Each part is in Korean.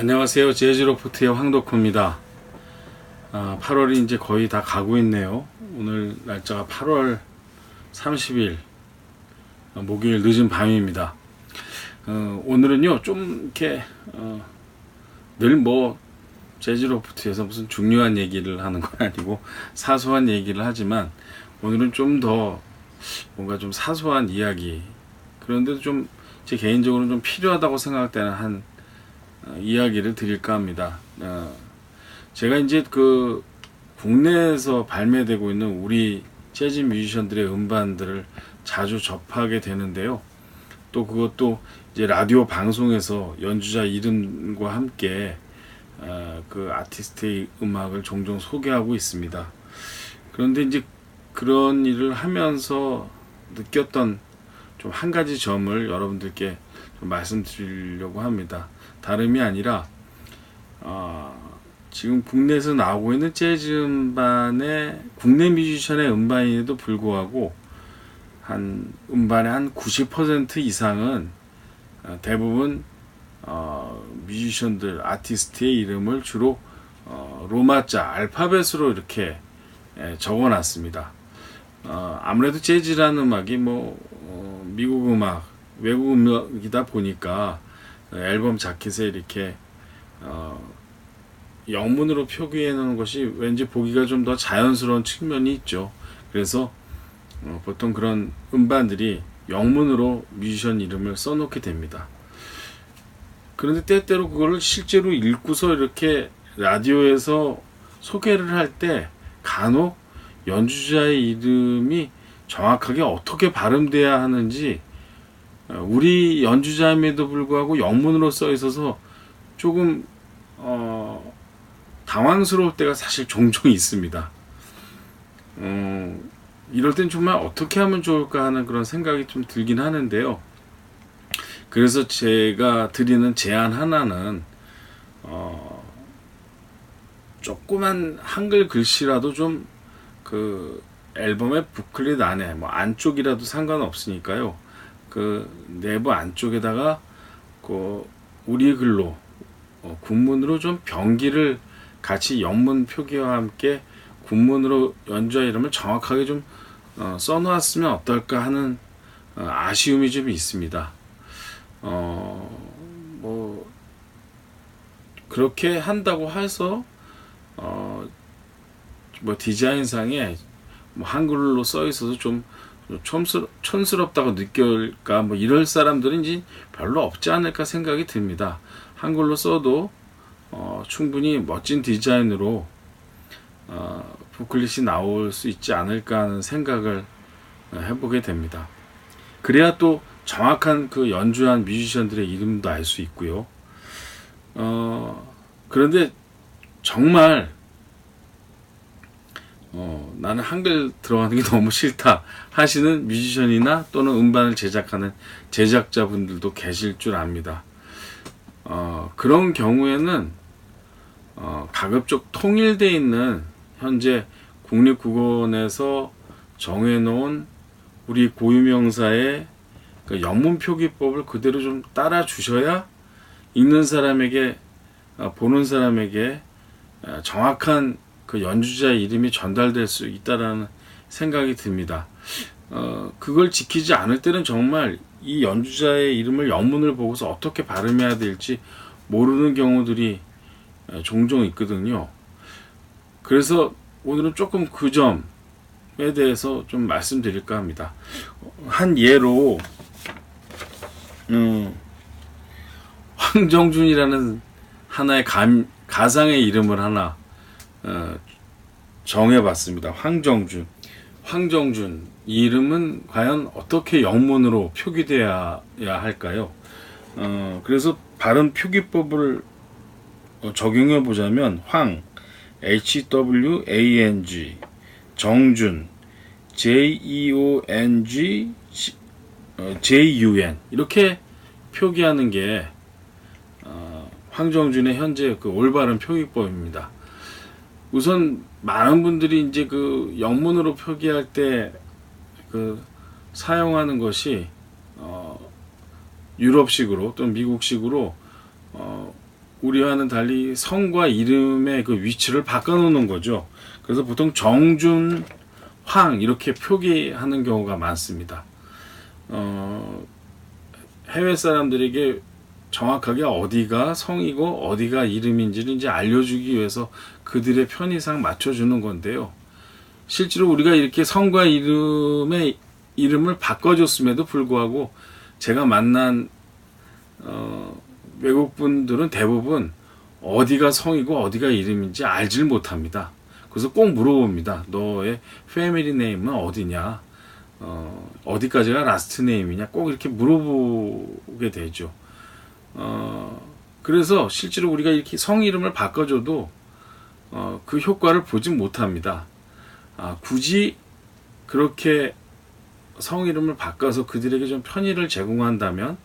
안녕하세요. 재즈로포트의 황덕호입니다. 8월이 이제 거의 다 가고 있네요. 오늘 날짜가 8월 30일 목요일 늦은 밤입니다. 오늘은요 좀 이렇게 늘 뭐 재즈로포트에서 무슨 중요한 얘기를 하는 건 아니고 사소한 얘기를 하지만 오늘은 좀 더 뭔가 좀 사소한 이야기, 그런데도 좀 제 개인적으로는 좀 필요하다고 생각되는 한 이야기를 드릴까 합니다. 제가 이제 그 국내에서 발매되고 있는 우리 재즈 뮤지션들의 음반들을 자주 접하게 되는데요. 또 그것도 이제 라디오 방송에서 연주자 이름과 함께 그 아티스트의 음악을 종종 소개하고 있습니다. 그런데 이제 그런 일을 하면서 느꼈던 좀 한 가지 점을 여러분들께 좀 말씀드리려고 합니다. 다름이 아니라 지금 국내에서 나오고 있는 재즈 음반의 국내 뮤지션의 음반에도 불구하고 한 음반의 한 90% 이상은 대부분 뮤지션들 아티스트의 이름을 주로 로마자 알파벳으로 이렇게 적어놨습니다. 아무래도 재즈라는 음악이 미국 음악, 외국 음악이다 보니까 앨범 자켓에 이렇게 영문으로 표기해 놓은 것이 왠지 보기가 좀 더 자연스러운 측면이 있죠. 그래서 보통 그런 음반들이 영문으로 뮤지션 이름을 써놓게 됩니다. 그런데 때때로 그거를 실제로 읽고서 이렇게 라디오에서 소개를 할 때 간혹 연주자의 이름이 정확하게 어떻게 발음돼야 하는지 우리 연주자임에도 불구하고 영문으로 써 있어서 조금 당황스러울 때가 사실 종종 있습니다. 이럴 땐 정말 어떻게 하면 좋을까 하는 그런 생각이 좀 들긴 하는데요. 그래서 제가 드리는 제안 하나는 조그만 한글 글씨라도 좀 그 앨범의 부클릿 안에 안쪽이라도 상관없으니까요. 그 내부 안쪽에다가 그 우리 글로 군문으로 좀 병기를 같이 영문 표기와 함께 군문으로 연주자 이름을 정확하게 좀 써놓았으면 어떨까 하는 아쉬움이 좀 있습니다. 그렇게 한다고 해서 디자인상에 한글로 써 있어서 좀 촌스럽다고 느낄까 이럴 사람들은 이제 별로 없지 않을까 생각이 듭니다. 한글로 써도 충분히 멋진 디자인으로 부클릿이 나올 수 있지 않을까 하는 생각을 해보게 됩니다. 그래야 또 정확한 그 연주한 뮤지션들의 이름도 알 수 있고요. 그런데 정말 나는 한글 들어가는 게 너무 싫다 하시는 뮤지션이나 또는 음반을 제작하는 제작자분들도 계실 줄 압니다. 그런 경우에는 가급적 통일되어 있는 현재 국립국어원에서 정해놓은 우리 고유명사의 그 영문 표기법을 그대로 좀 따라 주셔야 읽는 사람에게 보는 사람에게 정확한 그 연주자의 이름이 전달될 수 있다라는 생각이 듭니다. 그걸 지키지 않을 때는 정말 이 연주자의 이름을 영문을 보고서 어떻게 발음해야 될지 모르는 경우들이 종종 있거든요. 그래서 오늘은 조금 그 점에 대해서 좀 말씀드릴까 합니다. 한 예로 황정준이라는 하나의 가상의 이름을 하나 정해봤습니다. 황정준 이 이름은 과연 어떻게 영문으로 표기되어야 할까요? 그래서 발음 표기법을 적용해 보자면 HWANG, 정준, JEONG, JUN 이렇게 표기하는 게 황정준의 현재 그 올바른 표기법입니다. 우선 많은 분들이 이제 그 영문으로 표기할 때 그 사용하는 것이 유럽식으로 또는 미국식으로 우리와는 달리 성과 이름의 그 위치를 바꿔놓는 거죠. 그래서 보통 정준, 황 이렇게 표기하는 경우가 많습니다. 해외 사람들에게 정확하게 어디가 성이고 어디가 이름인지를 이제 알려주기 위해서 그들의 편의상 맞춰주는 건데요. 실제로 우리가 이렇게 성과 이름의 이름을 바꿔줬음에도 불구하고 제가 만난 외국 분들은 대부분 어디가 성이고 어디가 이름인지 알질 못합니다. 그래서 꼭 물어봅니다. 너의 패밀리 네임은 어디냐? 어디까지가 라스트 네임이냐? 꼭 이렇게 물어보게 되죠. 그래서 실제로 우리가 이렇게 성 이름을 바꿔줘도 그 효과를 보지 못합니다. 굳이 그렇게 성 이름을 바꿔서 그들에게 좀 편의를 제공한다면,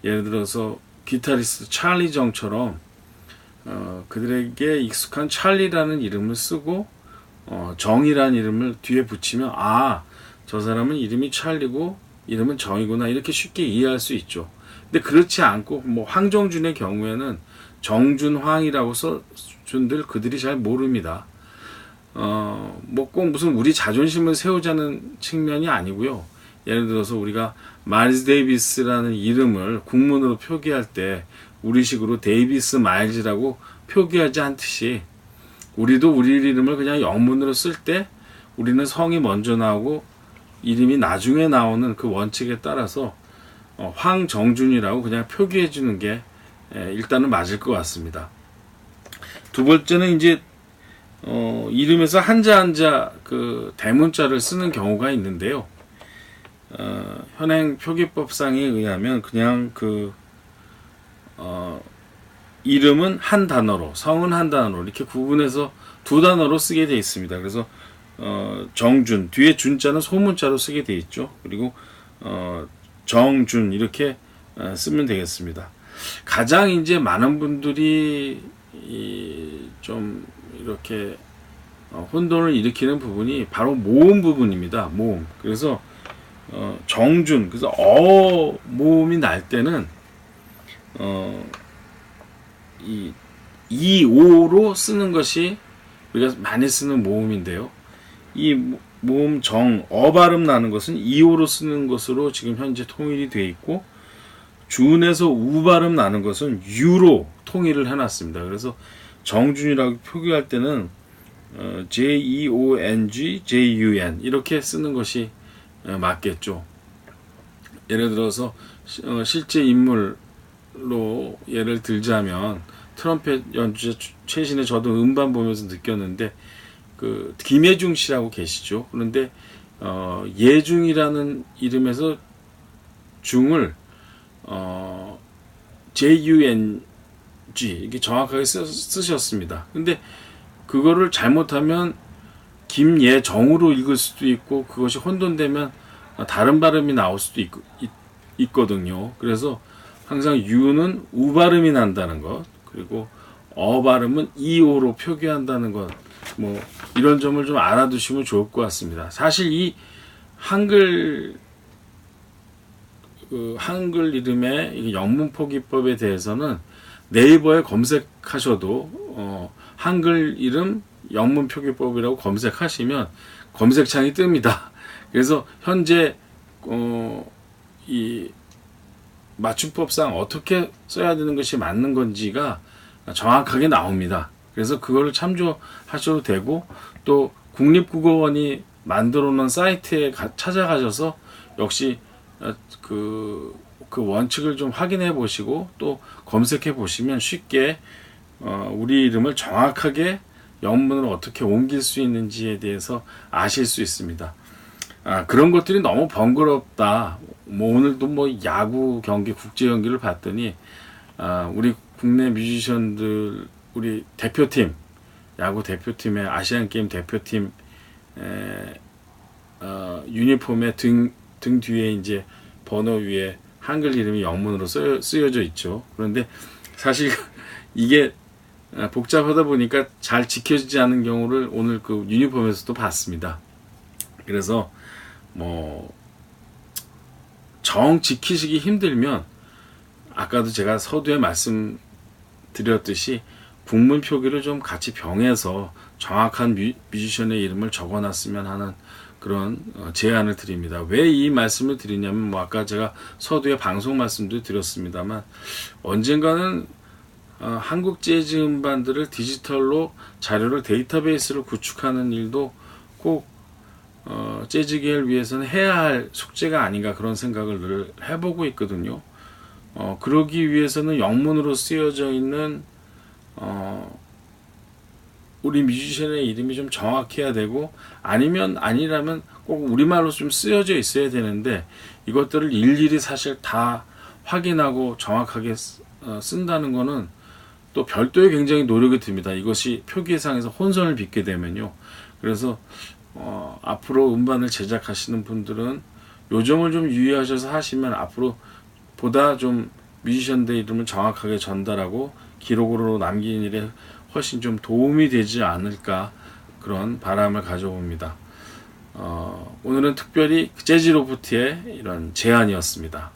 예를 들어서 기타리스트 찰리 정처럼 그들에게 익숙한 찰리라는 이름을 쓰고 정이라는 이름을 뒤에 붙이면 저 사람은 이름이 찰리고 이름은 정이구나 이렇게 쉽게 이해할 수 있죠. 근데 그렇지 않고 뭐 황정준의 경우에는 정준황이라고 써준들 그들이 잘 모릅니다. 뭐 꼭 무슨 우리 자존심을 세우자는 측면이 아니고요. 예를 들어서 우리가 마일스 데이비스라는 이름을 국문으로 표기할 때 우리식으로 데이비스 마일즈라고 표기하지 않듯이 우리도 우리 이름을 그냥 영문으로 쓸 때 우리는 성이 먼저 나오고 이름이 나중에 나오는 그 원칙에 따라서 황정준이라고 그냥 표기해 주는 게 일단은 맞을 것 같습니다. 두 번째는 이제 이름에서 한자 그 대문자를 쓰는 경우가 있는데요. 현행 표기법상에 의하면 그냥 이름은 한 단어로, 성은 한 단어로 이렇게 구분해서 두 단어로 쓰게 되어 있습니다. 그래서 정준 뒤에 준자는 소문자로 쓰게 되어 있죠. 그리고 정준 이렇게 쓰면 되겠습니다. 가장 이제 많은 분들이 좀 이렇게 혼돈을 일으키는 부분이 바로 모음 부분입니다. 모음. 그래서 정준, 그래서 모음이 날 때는 이오로 쓰는 것이 우리가 많이 쓰는 모음인데요. 이 모음 발음 나는 것은 이오로 쓰는 것으로 지금 현재 통일이 되어 있고, 준에서 우 발음 나는 것은 유로 통일을 해놨습니다. 그래서 정준이라고 표기할 때는 J-E-O-N-G, J-U-N 이렇게 쓰는 것이 맞겠죠. 예를 들어서 실제 인물로 예를 들자면 트럼펫 연주자 최신에 저도 음반 보면서 느꼈는데 그 김예중 씨라고 계시죠. 그런데 예중이라는 이름에서 중을 J-U-N-G 이게 정확하게 쓰셨습니다. 근데 그거를 잘못하면 김예정으로 읽을 수도 있고 그것이 혼돈되면 다른 발음이 나올 수도 있거든요. 그래서 항상 유는 우 발음이 난다는 것, 그리고 발음은 이오로 표기한다는 것, 뭐 이런 점을 좀 알아두시면 좋을 것 같습니다. 사실 이 한글 이름의 영문 표기법에 대해서는 네이버에 검색하셔도 한글 이름 영문 표기법이라고 검색하시면 검색창이 뜹니다. 그래서 현재 이 맞춤법상 어떻게 써야 되는 것이 맞는 건지가 정확하게 나옵니다. 그래서 그거를 참조하셔도 되고, 또 국립국어원이 만들어 놓은 사이트에 찾아가셔서 역시 그 원칙을 좀 확인해 보시고 또 검색해 보시면 쉽게 우리 이름을 정확하게 영문으로 어떻게 옮길 수 있는지에 대해서 아실 수 있습니다. 그런 것들이 너무 번거롭다. 뭐 오늘도 뭐 야구 경기, 국제 경기를 봤더니 우리 국내 뮤지션들, 우리 대표팀, 야구 대표팀의 아시안 게임 대표팀 유니폼의 등 뒤에 이제 번호 위에 한글 이름이 영문으로 쓰여져 있죠. 그런데 사실 이게 복잡하다 보니까 잘 지켜지지 않은 경우를 오늘 그 유니폼에서도 봤습니다. 그래서 뭐 정 지키시기 힘들면 아까도 제가 서두에 드렸듯이 국문 표기를 좀 같이 병해서 정확한 뮤지션의 이름을 적어놨으면 하는 그런 제안을 드립니다. 왜 이 말씀을 드리냐면 뭐 아까 제가 서두에 방송 말씀도 드렸습니다만 언젠가는 한국 재즈 음반들을 디지털로 자료를 데이터베이스를 구축하는 일도 꼭 재즈계를 위해서는 해야 할 숙제가 아닌가 그런 생각을 늘 해보고 있거든요. 그러기 위해서는 영문으로 쓰여져 있는 우리 뮤지션의 이름이 좀 정확해야 되고 아니라면 꼭 우리말로 좀 쓰여져 있어야 되는데 이것들을 일일이 사실 다 확인하고 정확하게 쓴다는 거는 또 별도의 굉장히 노력이 듭니다. 이것이 표기상에서 혼선을 빚게 되면요. 그래서 앞으로 음반을 제작하시는 분들은 요 점을 좀 유의하셔서 하시면 앞으로 보다 좀 뮤지션들 이름을 정확하게 전달하고 기록으로 남기는 일에 훨씬 좀 도움이 되지 않을까 그런 바람을 가져봅니다. 오늘은 특별히 재즈로프트의 이런 제안이었습니다.